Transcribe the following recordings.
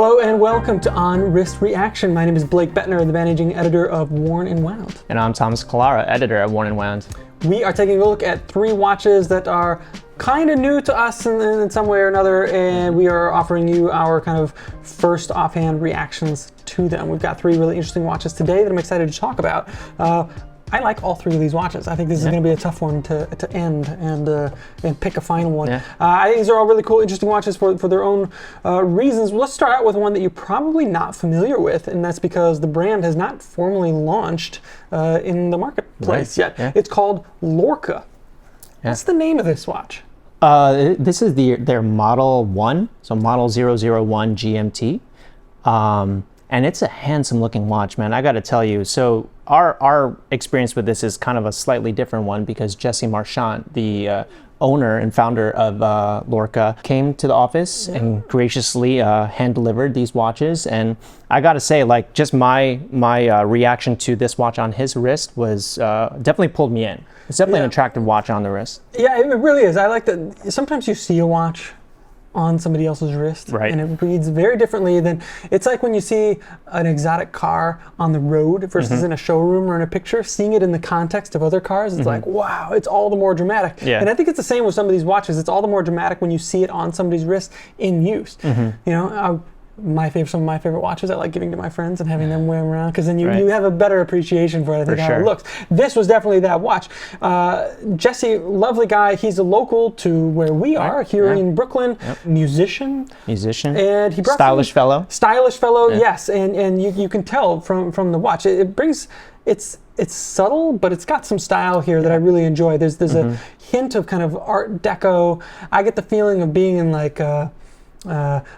Hello and welcome to On Wrist Reaction. My name is Blake Bettner, the managing editor of Worn & Wild. And I'm Thomas Callara, editor at Worn & Wild. We are taking a look at 3 watches that are kind of new to us in some way or another, and we are offering you our kind of first offhand reactions to them. We've got 3 really interesting watches today that I'm excited to talk about. I like all 3 of these watches. I think this is going to be a tough one to end and pick a final one. I think these are all really cool, interesting watches for their own reasons. Let's start out with one that you're probably not familiar with, and that's because the brand has not formally launched in the marketplace yet. It's called Lorca. What's the name of this watch? This is their Model 1, so Model 001 GMT. And it's a handsome looking watch, man. I gotta tell you. So our experience with this is kind of a slightly different one because Jesse Marchant, the owner and founder of Lorca, came to the office and graciously hand delivered these watches. And I gotta say, like, just my reaction to this watch on his wrist was definitely pulled me in. It's definitely an attractive watch on the wrist. Yeah, it really is. I like that. Sometimes you see a watch on somebody else's wrist, and it reads very differently than, it's like when you see an exotic car on the road versus in a showroom or in a picture, seeing it in the context of other cars, it's like, wow, it's all the more dramatic. And I think it's the same with some of these watches. It's all the more dramatic when you see it on somebody's wrist in use. You know, some of my favorite watches I like giving to my friends and having them wear them around, because then you have a better appreciation for it, I think, how it looks. This was definitely that watch. Jesse, lovely guy. He's a local to where we are here in Brooklyn. Musician. And he brought stylish fellow. Stylish fellow, yes. And you can tell from the watch. It brings, it's subtle, but it's got some style here that I really enjoy. There's a hint of kind of Art Deco. I get the feeling of being in like a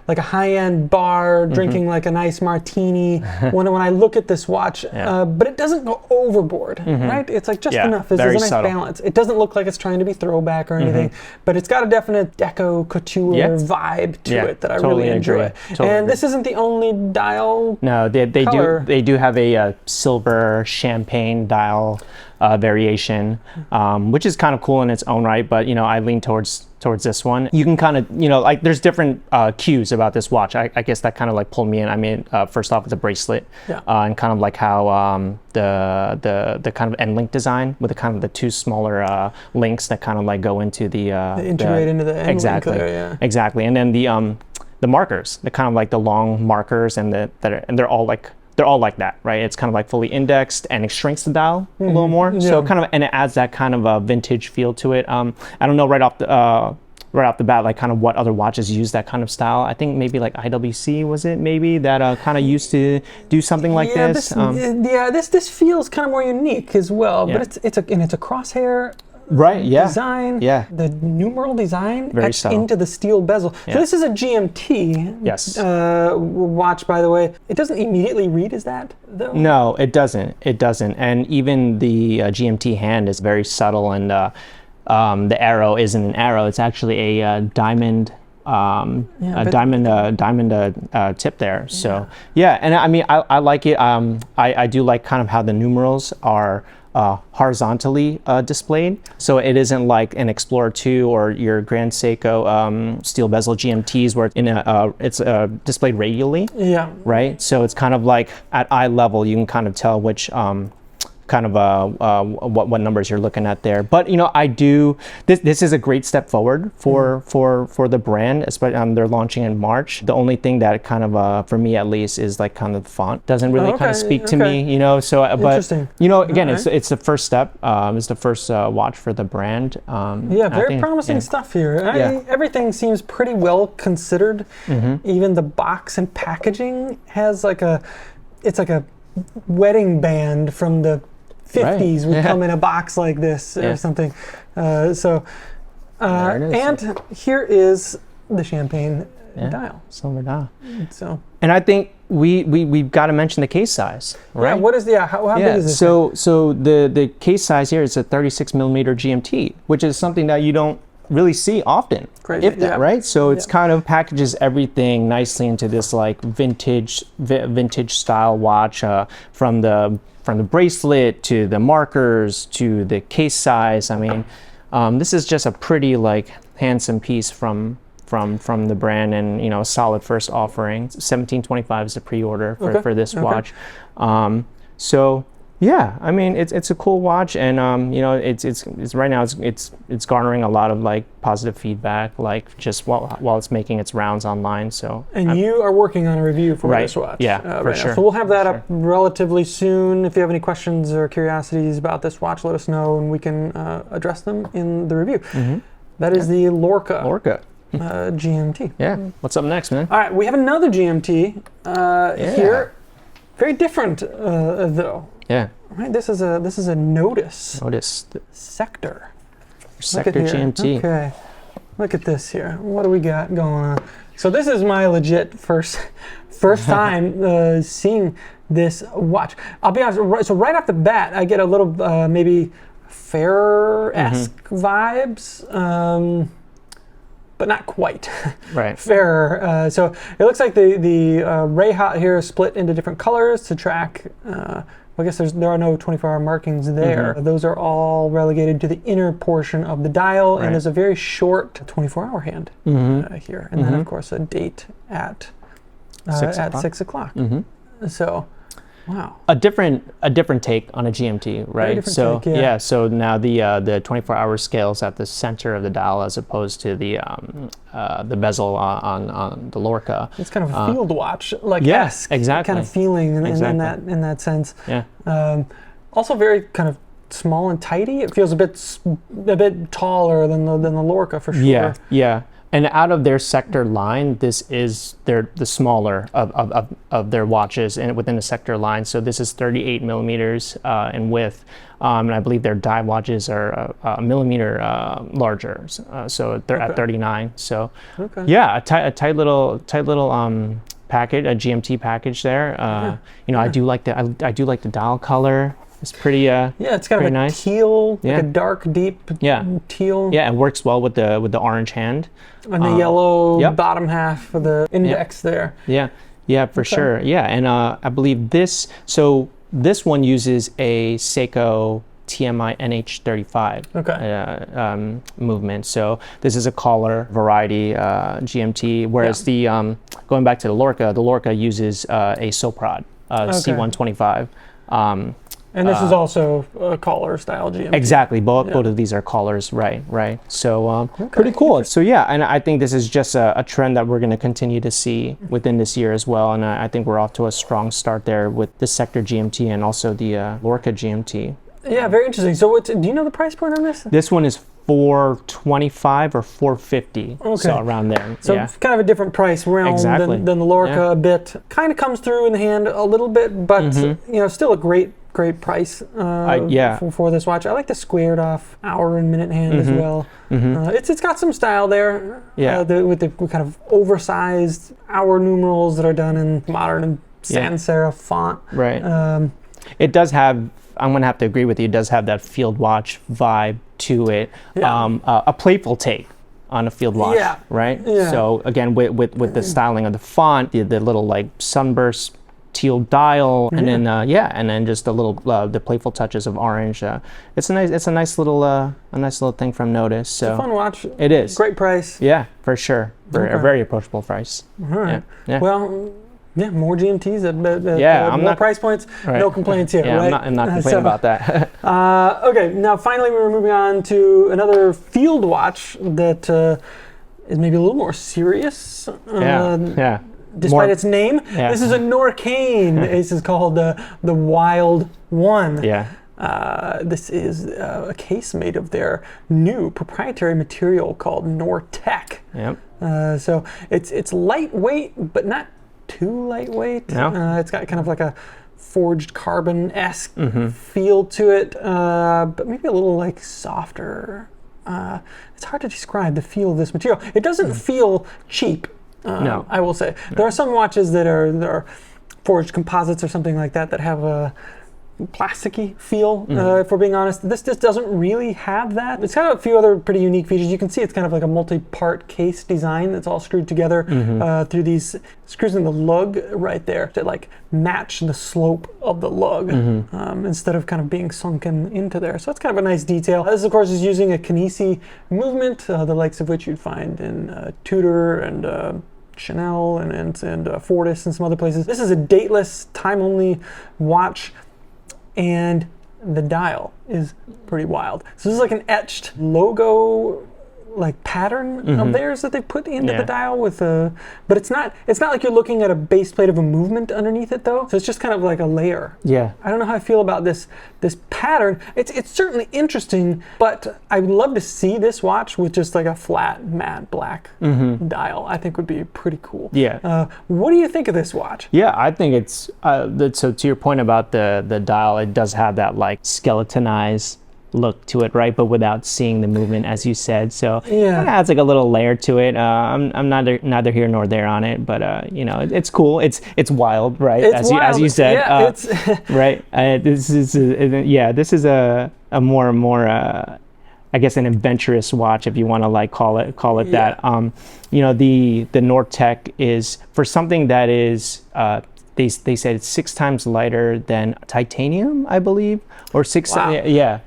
high-end bar, drinking like a nice martini when I look at this watch, but it doesn't go overboard, right? It's like just enough. There's a nice balance. It doesn't look like it's trying to be throwback or anything, but it's got a definite deco couture vibe to it that I really enjoy. And this isn't the only dial. No, they do have a silver champagne dial variation, which is kind of cool in its own right, but you know, I lean towards this one. You can kind of, you know, like there's different cues about this watch. I guess that kind of like pulled me in. I mean, first off, it's a bracelet, and kind of like how the kind of end link design with the kind of the 2 smaller links that kind of like go into the integrate into the end link there, exactly. And then the markers, the kind of like the long markers, and they're all like that, right? It's kind of like fully indexed, and it shrinks the dial a little more. So kind of, and it adds that kind of a vintage feel to it. I don't know right off the bat, like kind of what other watches use that kind of style. I think maybe like IWC, was it maybe, that kind of used to do something like this? This feels kind of more unique as well, but it's a crosshair design. The numeral design etched into the steel bezel. So this is a GMT watch, by the way. It doesn't immediately read as that, though? No, it doesn't. And even the GMT hand is very subtle, and the arrow isn't an arrow. It's actually a diamond diamond tip there. So and I mean, I like it. I do like kind of how the numerals are horizontally displayed, so it isn't like an Explorer 2 or your Grand Seiko steel bezel GMTs where it's displayed radially. Right. So it's kind of like at eye level, you can kind of tell which kind of what numbers you're looking at there. But you know, this is a great step forward for the brand, especially they're launching in March. The only thing that kind of for me at least is like kind of the font doesn't really kind of speak to me, you know. So but you know, again, it's the first step. It's the first watch for the brand. Very promising stuff here. Everything seems pretty well considered. Even the box and packaging has like it's like a wedding band from the 50s would come in a box like this or something. And here is the champagne dial. Silver dial. So, and I think we've got to mention the case size, right? What is how big is this? So the case size here is a 36 millimeter GMT, which is something that you don't really see often, if that, right? So it's kind of packages everything nicely into this like vintage style watch, from the bracelet to the markers to the case size. I mean, this is just a pretty like handsome piece from from the brand, and a solid first offering. $17.25 is the pre-order for this watch. So yeah, I mean it's a cool watch, and it's right now it's garnering a lot of like positive feedback, like just while it's making its rounds online. So you are working on a review for this watch. Yeah, for sure. So we'll have that up relatively soon. If you have any questions or curiosities about this watch, let us know and we can address them in the review. That is the Lorca GMT. Yeah. What's up next, man? All right, we have another GMT here. Very different though. Yeah. Right. This is a Nodus. Nodus. Sector. Sector GMT. Okay. Look at this here. What do we got going on? So this is my legit first time seeing this watch. I'll be honest. So right off the bat, I get a little maybe Fairer-esque vibes. But not quite. Right. Fairer. So it looks like the ray hot here is split into different colors to track. I guess there are no 24-hour markings there. Those are all relegated to the inner portion of the dial, and there's a very short 24-hour hand here, and then of course a date at 6 o'clock. So. Wow. A different take on a GMT, right? So take, yeah. So now the 24-hour scale's at the center of the dial as opposed to the bezel on the Lorca. It's kind of a field watch, like exactly. kind of feeling in that sense. Yeah. Also very kind of small and tidy. It feels a bit taller than the Lorca for sure. Yeah. Yeah. And out of their Sector line, this is the smaller of their watches and within the Sector line. So this is 38 millimeters in width, and I believe their dive watches are a millimeter larger. So they're at 39. So yeah, a tight little package, a GMT package there. I do like the dial color. It's pretty it's kind of a nice. Teal, like a dark, deep teal. Yeah, it works well with the orange hand. And the yellow bottom half of the index there. Yeah, for sure. Yeah, and I believe this one uses a Seiko TMI NH35 movement. So this is a collar variety GMT, whereas the going back to the Lorca uses a Soprod C125. And this is also a collar style GMT. Exactly, both of these are collars, right. So pretty cool. So yeah, and I think this is just a trend that we're going to continue to see within this year as well. And I think we're off to a strong start there with the Sector GMT and also the Lorca GMT. Yeah, very interesting. So do you know the price point on this? This one is $425 or $450, so around there. So kind of a different price realm than the Lorca a bit. Kind of comes through in the hand a little bit, but still a great price for this watch. I like the squared off hour and minute hand as well. It's got some style there. With the kind of oversized hour numerals that are done in modern and sans serif font. Right. It does have. I'm gonna have to agree with you. It does have that field watch vibe to it. A playful take on a field watch. Right. Yeah. So again, with the styling of the font, the little like sunburst teal dial, and then just a little the playful touches of orange. It's a nice little thing from Nodus. So it's a fun watch. It is. Great price. Yeah, for sure. A very approachable price. All right. Yeah. Well, more GMTs at more price points. Right. No complaints here. Yeah, right? I'm not complaining about that. Okay, now finally we're moving on to another field watch that is maybe a little more serious. Despite its name, this is a Norqain. This is called the Wild One. Yeah. This is a case made of their new proprietary material called Norteq. Yep. So it's lightweight, but not too lightweight. No. It's got kind of like a forged carbon-esque feel to it, but maybe a little like softer. It's hard to describe the feel of this material. It doesn't feel cheap. No, I will say there are some watches that are forged composites or something like that have a plasticky feel, if we're being honest. This just doesn't really have that. It's got a few other pretty unique features. You can see it's kind of like a multi-part case design that's all screwed together through these screws in the lug right there to like match the slope of the lug instead of kind of being sunken into there. So it's kind of a nice detail. This, of course, is using a kinesi movement, the likes of which you'd find in Tudor and Chanel and Fortis and some other places. This is a dateless, time-only watch, and the dial is pretty wild. So this is like an etched logo like pattern of theirs that they put into the dial with but it's not like you're looking at a base plate of a movement underneath it though. So it's just kind of like a layer. Yeah. I don't know how I feel about this pattern. It's certainly interesting, but I would love to see this watch with just like a flat matte black dial. I think would be pretty cool. Yeah. What do you think of this watch? Yeah, I think it's so to your point about the dial, it does have that like skeletonized look to it, right? But without seeing the movement, as you said. So it adds like a little layer to it. I'm neither here nor there on it, but you know, it's cool. It's wild, right? It's as you said. Yeah, it's right. This is a more I guess an adventurous watch, if you want to like call it that. You know, the Norteq is for something that is they said it's 6 times lighter than titanium, I believe, or 6. Wow. Yeah,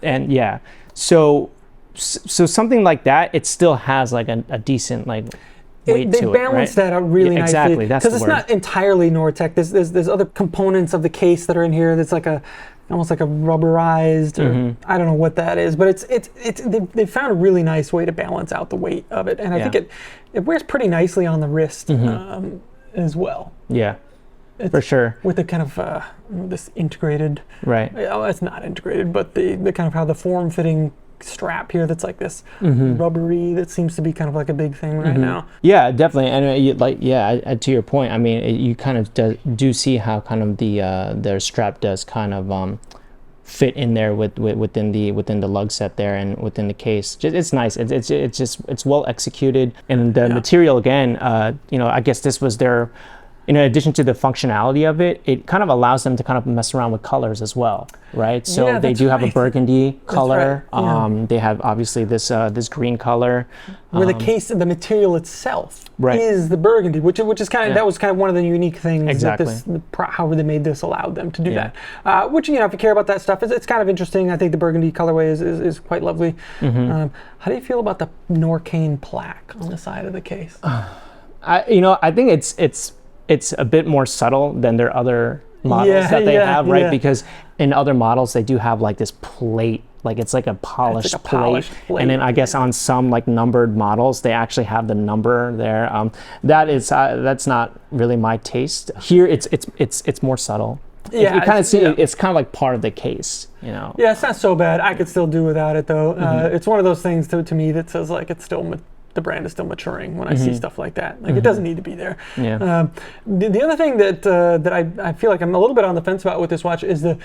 and yeah. So something like that, it still has like a decent like weight to it. They balance that out really nicely. Exactly, that's the word. Because it's not entirely Norteq. There's other components of the case that are in here. That's like almost like a rubberized, or I don't know what that is, but they found a really nice way to balance out the weight of it, and I think it wears pretty nicely on the wrist as well. Yeah, for sure. With the kind of this integrated, right? Oh, it's not integrated, but the kind of how the form-fitting strap here that's like this rubbery that seems to be kind of like a big thing right now. Yeah, definitely. And to your point, I mean, you kind of do see how kind of the strap does kind of fit in there within the lug set there and within the case. It's nice. It's well executed, and the material again. You know, I guess this was their. In addition to the functionality of it, it kind of allows them to kind of mess around with colors as well, right? So they do have a burgundy color. Right. They have obviously this green color. Where the material itself is the burgundy, which is kind of that was kind of one of the unique things. Exactly. How they made this allowed them to do that. Which, you know, if you care about that stuff, it's kind of interesting. I think the burgundy colorway is quite lovely. How do you feel about the Norqain plaque on the side of the case? I think it's a bit more subtle than their other models that they have, right? Because in other models, they do have like this plate, like it's like a polished plate. And then I guess on some like numbered models, they actually have the number there. That's not really my taste. Here, it's more subtle. Yeah, you kind of see it's kind of like part of the case, you know. Yeah, it's not so bad. I could still do without it though. It's one of those things to me that says like it's still. The brand is still maturing when I see stuff like that. Like it doesn't need to be there. Yeah. The other thing that I feel like I'm a little bit on the fence about with this watch is the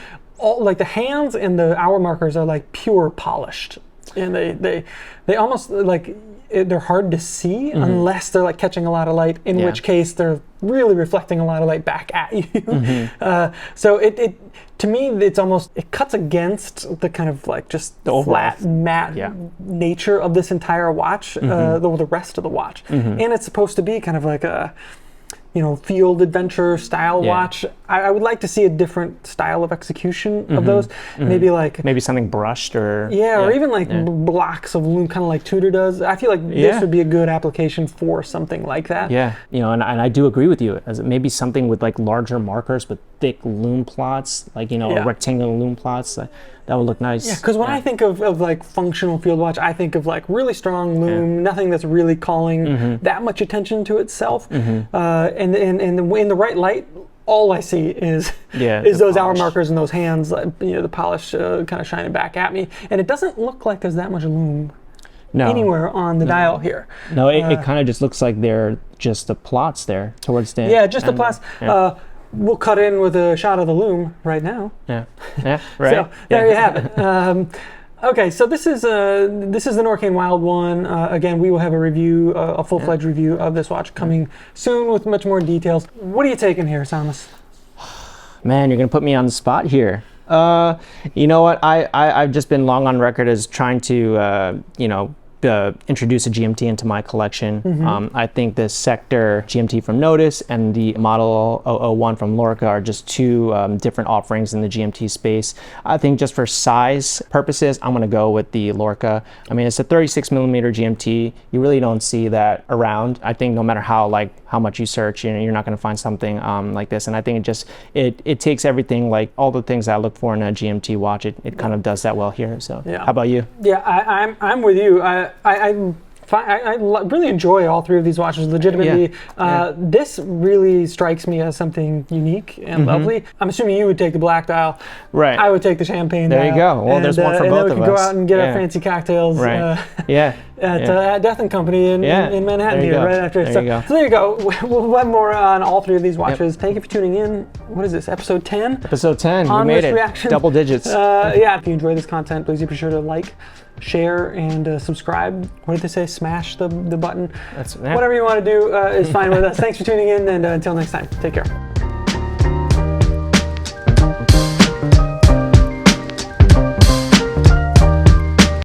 hands and the hour markers are like pure polished, and they almost like they're hard to see unless they're like catching a lot of light. In which case they're really reflecting a lot of light back at you. So it to me, it's almost, it cuts against the kind of like just the flat, matte nature of this entire watch, the rest of the watch. And it's supposed to be kind of like a, you know, field adventure style watch. I would like to see a different style of execution of those. Maybe something brushed or or even like blocks of loom, kind of like Tudor does. I feel like this would be a good application for something like that. Yeah, you know, and I do agree with you. As maybe something with like larger markers with thick loom plots, like, you know, rectangular loom plots. That would look nice. Yeah, because when I think of like functional field watch, I think of like really strong loom, nothing that's really calling that much attention to itself. And in the right light, all I see is those hour markers and those hands, you know, the polish kind of shining back at me. And it doesn't look like there's that much loom anywhere on the dial here. No, it kind of just looks like they're just the plots there towards the end. Yeah, just the plots. We'll cut in with a shot of the loom right now. Yeah, right. So there you have it. Okay, so this is the Norqain Wild One. Again, we will have a review, a full-fledged review of this watch coming soon with much more details. What are you taking here, Samus? Man, you're gonna put me on the spot here. You know what? I've just been long on record as trying to, introduce a GMT into my collection. I think the Sector GMT from Nodus and the Model 001 from Lorca are just two different offerings in the GMT space. I think just for size purposes, I'm gonna go with the Lorca. I mean, it's a 36mm GMT. You really don't see that around. I think no matter how much you search, you're not gonna find something like this. And I think it takes everything, like all the things I look for in a GMT watch. It kind of does that well here. So how about you? Yeah, I'm with you. I really enjoy all three of these watches. Legitimately, this really strikes me as something unique and lovely. I'm assuming you would take the black dial. Right. I would take the champagne dial. There you go. Well, there's one for both of us. And then we could go out and get our fancy cocktails. Right. At Death and Company in Manhattan here, right after. So there you go. We'll have more on all three of these watches. Thank you for tuning in. What is this, episode 10? Episode 10. On we made it. Reaction. Double digits. If you enjoy this content, please be sure to like, share, and subscribe. What did they say? Smash the button. Whatever you want to do is fine with us. Thanks for tuning in, and until next time, take care.